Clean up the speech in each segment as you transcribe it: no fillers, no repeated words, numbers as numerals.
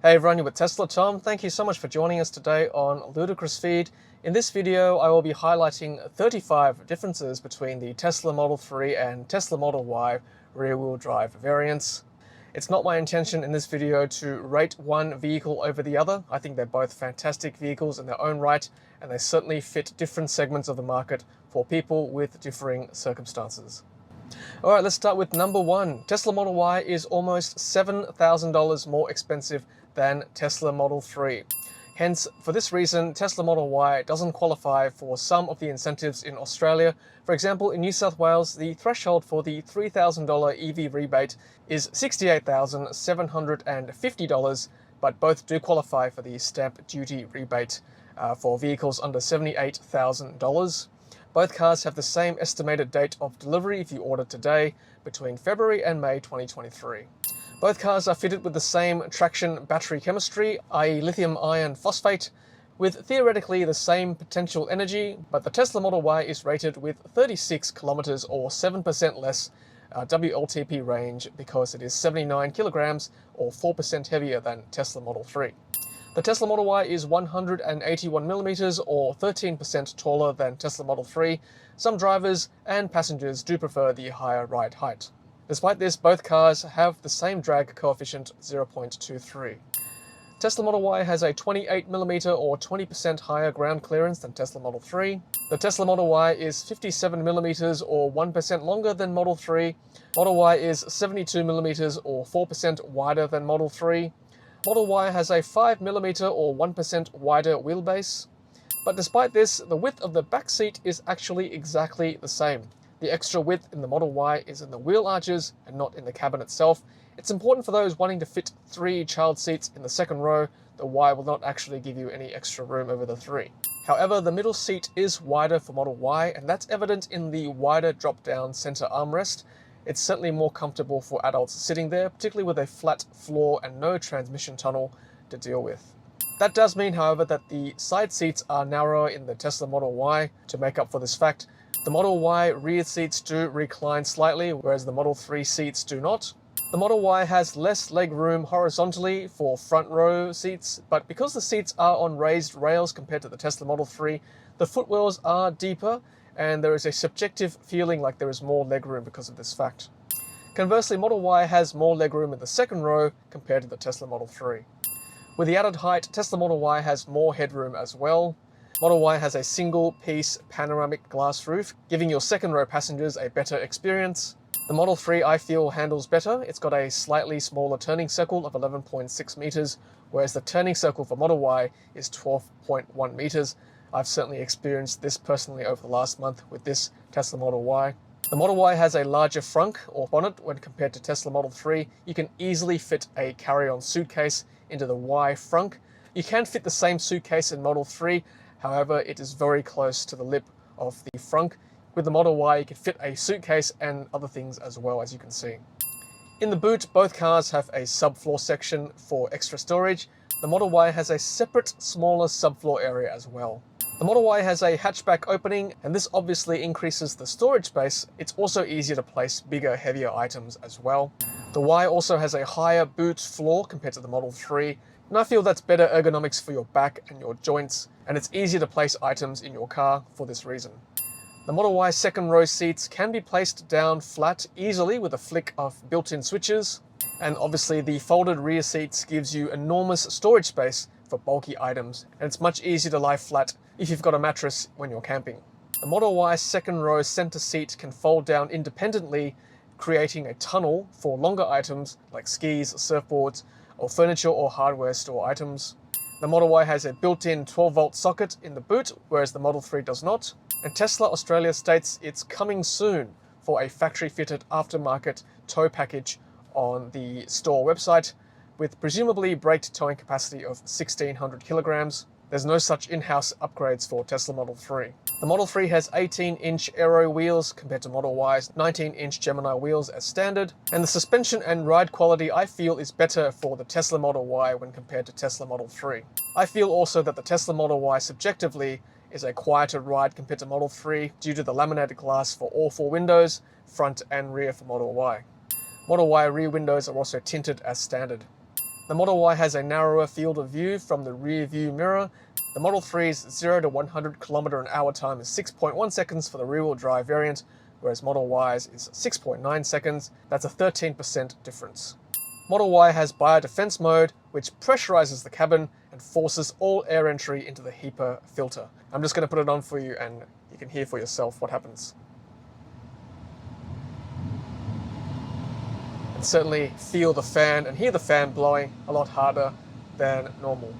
Hey everyone, you're with Tesla Tom. Thank you so much for joining us today on Ludicrous Feed. In this video, I will be highlighting 35 differences between the Tesla Model 3 and Tesla Model Y rear-wheel drive variants. It's not my intention in this video to rate one vehicle over the other. I think they're both fantastic vehicles in their own right, and they certainly fit different segments of the market for people with differing circumstances. Alright, let's start with number one. Tesla Model Y is almost $7,000 more expensive than Tesla Model 3. Hence, for this reason, Tesla Model Y doesn't qualify for some of the incentives in Australia. For example, in New South Wales, the threshold for the $3,000 EV rebate is $68,750, but both do qualify for the stamp duty rebate for vehicles under $78,000. Both cars have the same estimated date of delivery if you order today, between February and May 2023. Both cars are fitted with the same traction battery chemistry, i.e. lithium iron phosphate, with theoretically the same potential energy, but the Tesla Model Y is rated with 36 kilometers or 7% less WLTP range because it is 79 kilograms or 4% heavier than Tesla Model 3. The Tesla Model Y is 181 millimeters or 13% taller than Tesla Model 3. Some drivers and passengers do prefer the higher ride height. Despite this, both cars have the same drag coefficient, 0.23. Tesla Model Y has a 28mm or 20% higher ground clearance than Tesla Model 3. The Tesla Model Y is 57mm or 1% longer than Model 3. Model Y is 72mm or 4% wider than Model 3. Model Y has a 5mm or 1% wider wheelbase. But despite this, the width of the back seat is actually exactly the same. The extra width in the Model Y is in the wheel arches and not in the cabin itself. It's important for those wanting to fit 3 child seats in the second row. The Y will not actually give you any extra room over the 3. However, the middle seat is wider for Model Y, and that's evident in the wider drop-down center armrest. It's certainly more comfortable for adults sitting there, particularly with a flat floor and no transmission tunnel to deal with. That does mean, however, that the side seats are narrower in the Tesla Model Y. To make up for this fact, the Model Y rear seats do recline slightly, whereas the Model 3 seats do not. The Model Y has less leg room horizontally for front row seats, but because the seats are on raised rails compared to the Tesla Model 3, the footwells are deeper, and there is a subjective feeling like there is more legroom because of this fact. Conversely, Model Y has more legroom in the second row compared to the Tesla Model 3. With the added height, Tesla Model Y has more headroom as well. Model Y has a single-piece panoramic glass roof, giving your second-row passengers a better experience. The Model 3, I feel, handles better. It's got a slightly smaller turning circle of 11.6 meters, whereas the turning circle for Model Y is 12.1 meters. I've certainly experienced this personally over the last month with this Tesla Model Y. The Model Y has a larger frunk or bonnet when compared to Tesla Model 3. You can easily fit a carry-on suitcase into the Y frunk. You can fit the same suitcase in Model 3, however, it is very close to the lip of the frunk. With the Model Y, you can fit a suitcase and other things as well, as you can see. In the boot, both cars have a subfloor section for extra storage. The Model Y has a separate, smaller subfloor area as well. The Model Y has a hatchback opening, and this obviously increases the storage space. It's also easier to place bigger, heavier items as well. The Y also has a higher boot floor compared to the Model 3, and I feel that's better ergonomics for your back and your joints, and it's easier to place items in your car for this reason. The Model Y second row seats can be placed down flat easily with a flick of built-in switches, and obviously the folded rear seats gives you enormous storage space for bulky items, and it's much easier to lie flat if you've got a mattress when you're camping. The Model Y second row center seat can fold down independently, creating a tunnel for longer items like skis, surfboards, or furniture or hardware store items. The Model Y has a built-in 12-volt socket in the boot, whereas the Model 3 does not. And Tesla Australia states it's coming soon for a factory-fitted aftermarket tow package on the store website, with presumably braked towing capacity of 1,600 kilograms. There's no such in-house upgrades for Tesla Model 3. The Model 3 has 18-inch aero wheels compared to Model Y's 19-inch Gemini wheels as standard, and the suspension and ride quality I feel is better for the Tesla Model Y when compared to Tesla Model 3. I feel also that the Tesla Model Y subjectively is a quieter ride compared to Model 3 due to the laminated glass for all 4 windows, front and rear for Model Y. Model Y rear windows are also tinted as standard. The Model Y has a narrower field of view from the rear view mirror. The Model 3's 0 to 100 km/h time is 6.1 seconds for the rear-wheel drive variant, whereas Model Y's is 6.9 seconds. That's a 13% difference. Model Y has biodefense mode, which pressurizes the cabin and forces all air entry into the HEPA filter. I'm just going to put it on for you and you can hear for yourself what happens. And certainly feel the fan and hear the fan blowing a lot harder than normal.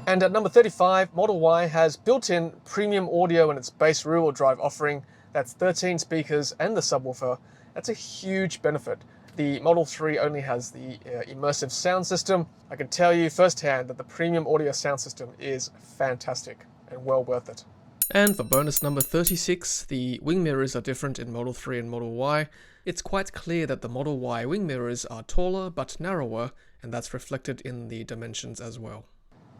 And at number 35, Model Y has built-in premium audio in its base rear-wheel drive offering. That's 13 speakers and the subwoofer. That's a huge benefit. The Model 3 only has the immersive sound system. I can tell you firsthand that the premium audio sound system is fantastic and well worth it. And for bonus number 36, the wing mirrors are different in Model 3 and Model Y. It's quite clear that the Model Y wing mirrors are taller but narrower, and that's reflected in the dimensions as well.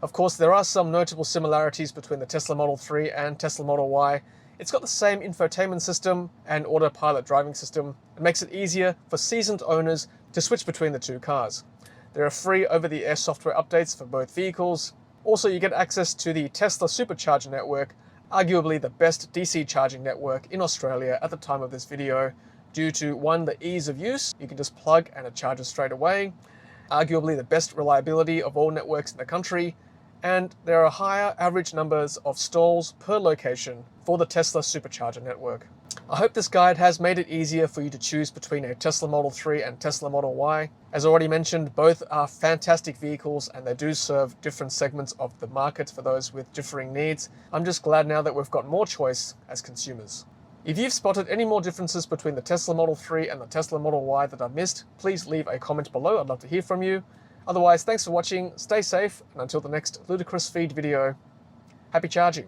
Of course, there are some notable similarities between the Tesla Model 3 and Tesla Model Y. It's got the same infotainment system and autopilot driving system. It makes it easier for seasoned owners to switch between the two cars. There are free over-the-air software updates for both vehicles. Also, you get access to the Tesla Supercharger network, arguably the best DC charging network in Australia at the time of this video, due to 1, the ease of use. You can just plug and it charges straight away. Arguably the best reliability of all networks in the country. And there are higher average numbers of stalls per location for the Tesla Supercharger network. I hope this guide has made it easier for you to choose between a Tesla Model 3 and Tesla Model Y. As already mentioned, both are fantastic vehicles and they do serve different segments of the market for those with differing needs. I'm just glad now that we've got more choice as consumers. If you've spotted any more differences between the Tesla Model 3 and the Tesla Model Y that I've missed, please leave a comment below. I'd love to hear from you. Otherwise, thanks for watching, stay safe, and until the next Ludicrous Feed video, happy charging.